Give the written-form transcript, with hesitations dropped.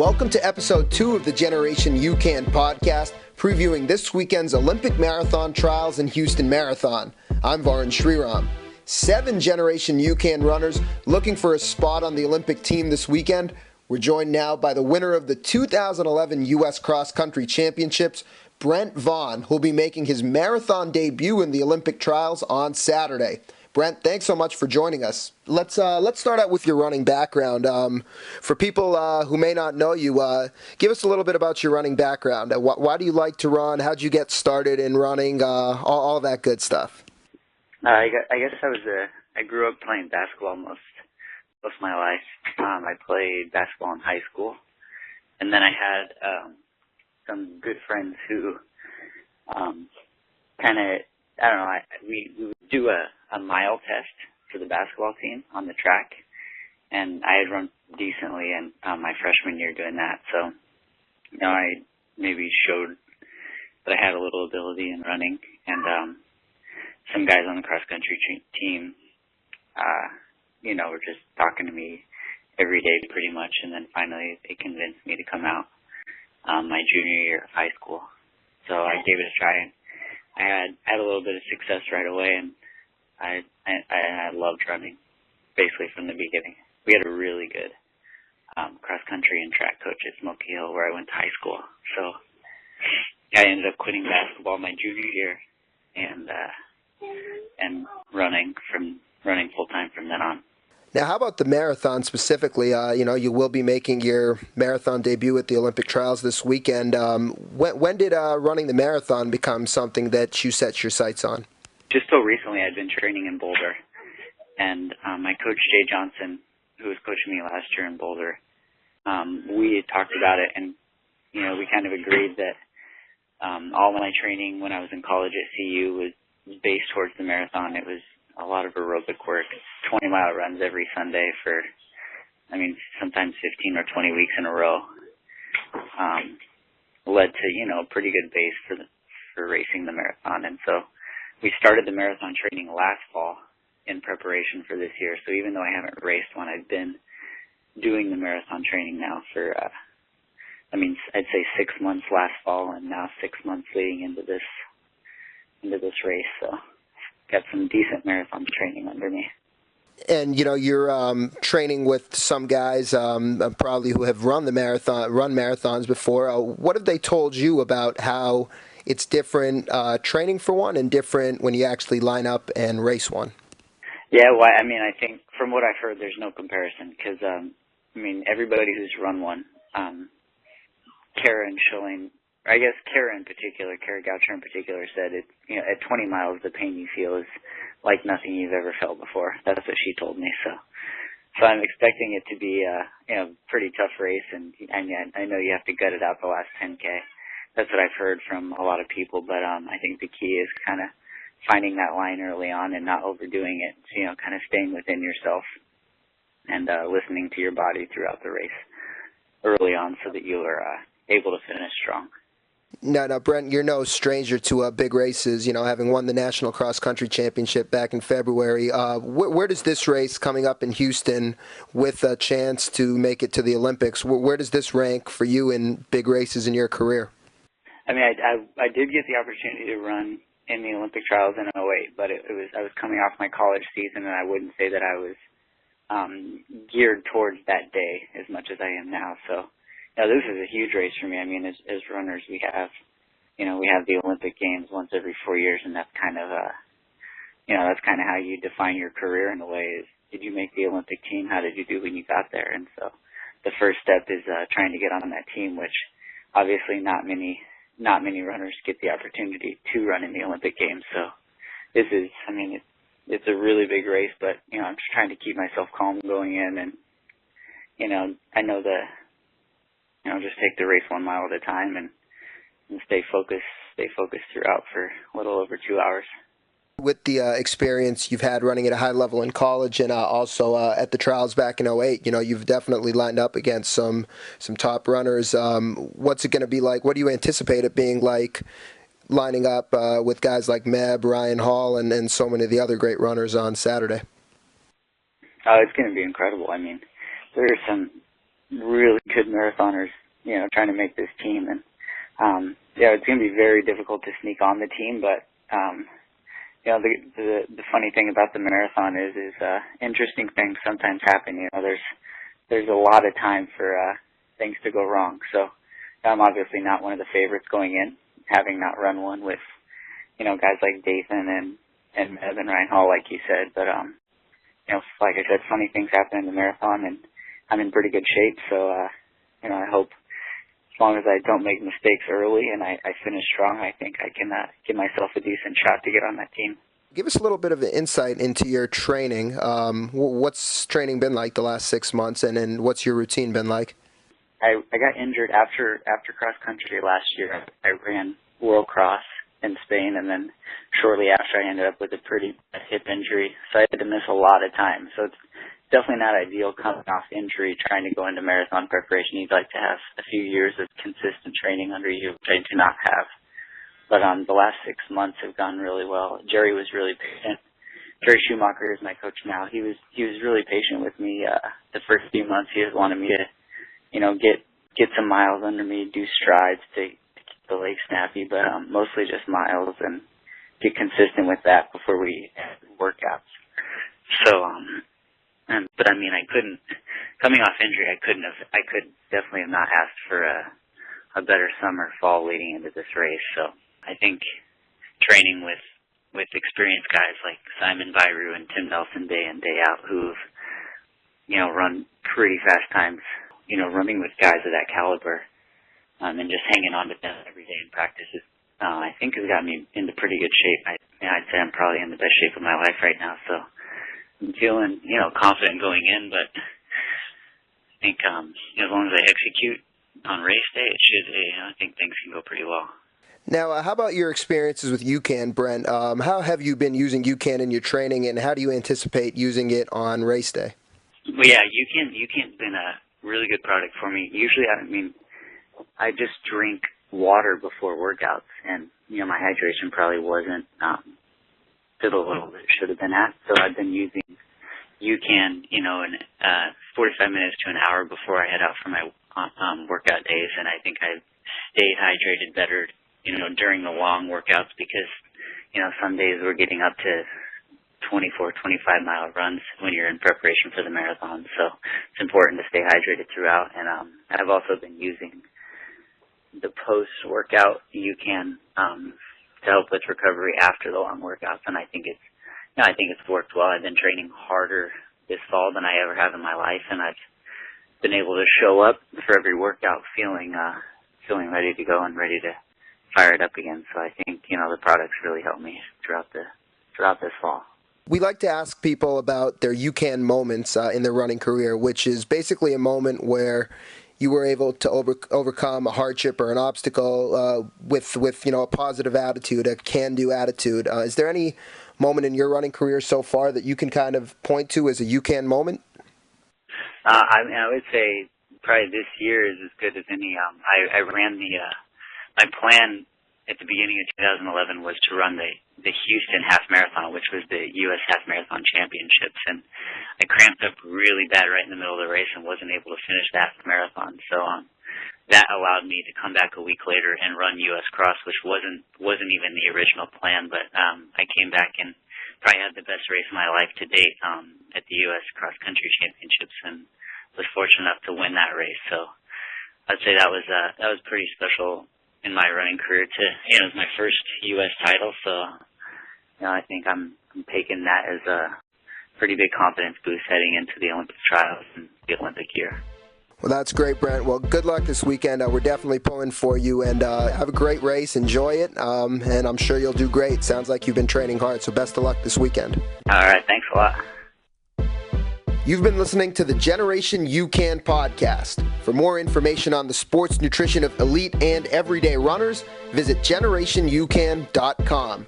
Welcome to episode 2 of the Generation UCAN podcast, previewing this weekend's Olympic Marathon trials in Houston Marathon. I'm Varun Sriram. 7 Generation UCAN runners looking for a spot on the Olympic team this weekend. We're joined now by the winner of the 2011 U.S. Cross Country Championships, Brent Vaughn, who'll be making his marathon debut in the Olympic trials on Saturday. Brent, thanks so much for joining us. Let's start out with your running background. For people who may not know you, give us a little bit about your running background. Why do you like to run? How'd you get started in running? All that good stuff. I guess I grew up playing basketball most of my life. I played basketball in high school, and then I had some good friends who we would do a mile test for the basketball team on the track, and I had run decently in my freshman year doing that. So, I maybe showed that I had a little ability in running, and some guys on the cross country team, were just talking to me every day pretty much, and then finally they convinced me to come out my junior year of high school. So I gave it a try, and I had a little bit of success right away, and I loved running basically from the beginning. We had a really good cross country and track coach at Smoky Hill where I went to high school. So I ended up quitting basketball my junior year and running full time from then on. Now, how about the marathon specifically? You will be making your marathon debut at the Olympic trials this weekend. When did running the marathon become something that you set your sights on? Just till recently, I'd been training in Boulder, and my coach, Jay Johnson, who was coaching me last year in Boulder, we had talked about it, and, we kind of agreed that all my training when I was in college at CU was based towards the marathon. It was a lot of aerobic work, 20-mile runs every Sunday for, sometimes 15 or 20 weeks in a row, led to, a pretty good base for racing the marathon. And so we started the marathon training last fall in preparation for this year. So even though I haven't raced one, I've been doing the marathon training now for, I'd say 6 months last fall, and now 6 months leading into this race. So got some decent marathon training under me. And you're training with some guys probably who have run marathons before. What have they told you about how it's different training for one and different when you actually line up and race one? Yeah, well, I think from what I've heard, there's no comparison because everybody who's run one, Kara Goucher in particular said it. At 20 miles, the pain you feel is like nothing you've ever felt before. That's what she told me. So I'm expecting it to be a pretty tough race, and I know you have to gut it out the last 10K. That's what I've heard from a lot of people. But I think the key is kind of finding that line early on and not overdoing it. So, kind of staying within yourself and listening to your body throughout the race early on, so that you are able to finish strong. Now, Brent, you're no stranger to big races, having won the National Cross Country Championship back in February. Where does this race coming up in Houston with a chance to make it to the Olympics, where does this rank for you in big races in your career? I did get the opportunity to run in the Olympic trials in 2008, but I was coming off my college season, and I wouldn't say that I was geared towards that day as much as I am now. So, this is a huge race for me. As runners, we have the Olympic Games once every 4 years, and that's kind of how you define your career in a way. Is did you make the Olympic team? How did you do when you got there? And so, the first step is trying to get on that team, which obviously not many runners get the opportunity to run in the Olympic Games. So, this is, it's a really big race, but I'm just trying to keep myself calm going in, and I know just take the race 1 mile at a time and stay focused throughout for a little over 2 hours. With the experience you've had running at a high level in college and also at the trials back in 2008, you've definitely lined up against some top runners. What's it going to be like? What do you anticipate it being like lining up with guys like Meb, Ryan Hall, and so many of the other great runners on Saturday? Oh, it's going to be incredible. There are some really good marathoners, trying to make this team. And, it's going to be very difficult to sneak on the team, but, the funny thing about the marathon is interesting things sometimes happen. There's a lot of time for things to go wrong. So I'm obviously not one of the favorites going in, having not run one with, guys like Dathan and Meb and Ryan Hall, like you said. But, like I said, funny things happen in the marathon, and I'm in pretty good shape. So, I hope as long as I don't make mistakes early and I finish strong, I think I can give myself a decent shot to get on that team. Give us a little bit of insight into your training. What's training been like the last 6 months, and then what's your routine been like? I got injured after cross country last year. I ran World Cross in Spain, and then shortly after I ended up with a pretty bad hip injury, so I had to miss a lot of time. So it's definitely not ideal coming off injury, trying to go into marathon preparation. You'd like to have a few years of consistent training under you, which I do not have. But the last 6 months have gone really well. Jerry was really patient. Jerry Schumacher is my coach now. He was really patient with me. The first few months, he just wanted me to, get some miles under me, do strides to keep the leg snappy, but mostly just miles and get consistent with that before we workouts. So, but I mean, I couldn't, coming off injury, I could definitely have not asked for a better summer, fall leading into this race. So I think training with experienced guys like Simon Viru and Tim Nelson day in, day out, who've, run pretty fast times, running with guys of that caliber, and just hanging on to them every day in practices, I think has got me into pretty good shape. I'd say I'm probably in the best shape of my life right now. So I'm feeling, confident going in, but I think, as long as I execute on race day, I think things can go pretty well. Now, how about your experiences with UCAN, Brent? How have you been using UCAN in your training, and how do you anticipate using it on race day? Well, yeah, UCAN's been a really good product for me. Usually, I just drink water before workouts, and, my hydration probably wasn't to the level that it should have been at. So I've been using UCAN, in 45 minutes to an hour before I head out for my workout days, and I think I've stayed hydrated better, during the long workouts because, some days we're getting up to 24, 25-mile runs when you're in preparation for the marathon. So it's important to stay hydrated throughout. And I've also been using the post-workout UCAN to help with recovery after the long workouts, and I think it's worked well. I've been training harder this fall than I ever have in my life, and I've been able to show up for every workout feeling ready to go and ready to fire it up again. So I think the products really helped me throughout this fall. We like to ask people about their UCAN moments in their running career, which is basically a moment where you were able to overcome a hardship or an obstacle with a positive attitude, a can-do attitude. Is there any moment in your running career so far that you can kind of point to as a UCAN moment? I would say probably this year is as good as any. I ran my plan at the beginning of 2011 was to run the Houston Half Marathon, which was the U.S. Half Marathon Championships, and I cramped up really bad right in the middle of the race and wasn't able to finish that marathon. So that allowed me to come back a week later and run U.S. Cross, which wasn't even the original plan, but I came back and probably had the best race of my life to date at the U.S. Cross Country Championships, and was fortunate enough to win that race. So I'd say that was pretty special in my running career. It was my first U.S. title, so I think I'm taking that as a pretty big confidence boost heading into the Olympic trials and the Olympic year. Well, that's great, Brent. Well, good luck this weekend. We're definitely pulling for you, and have a great race. Enjoy it, and I'm sure you'll do great. Sounds like you've been training hard, so best of luck this weekend. All right, thanks a lot. You've been listening to the Generation UCAN podcast. For more information on the sports nutrition of elite and everyday runners, visit generationyoucan.com.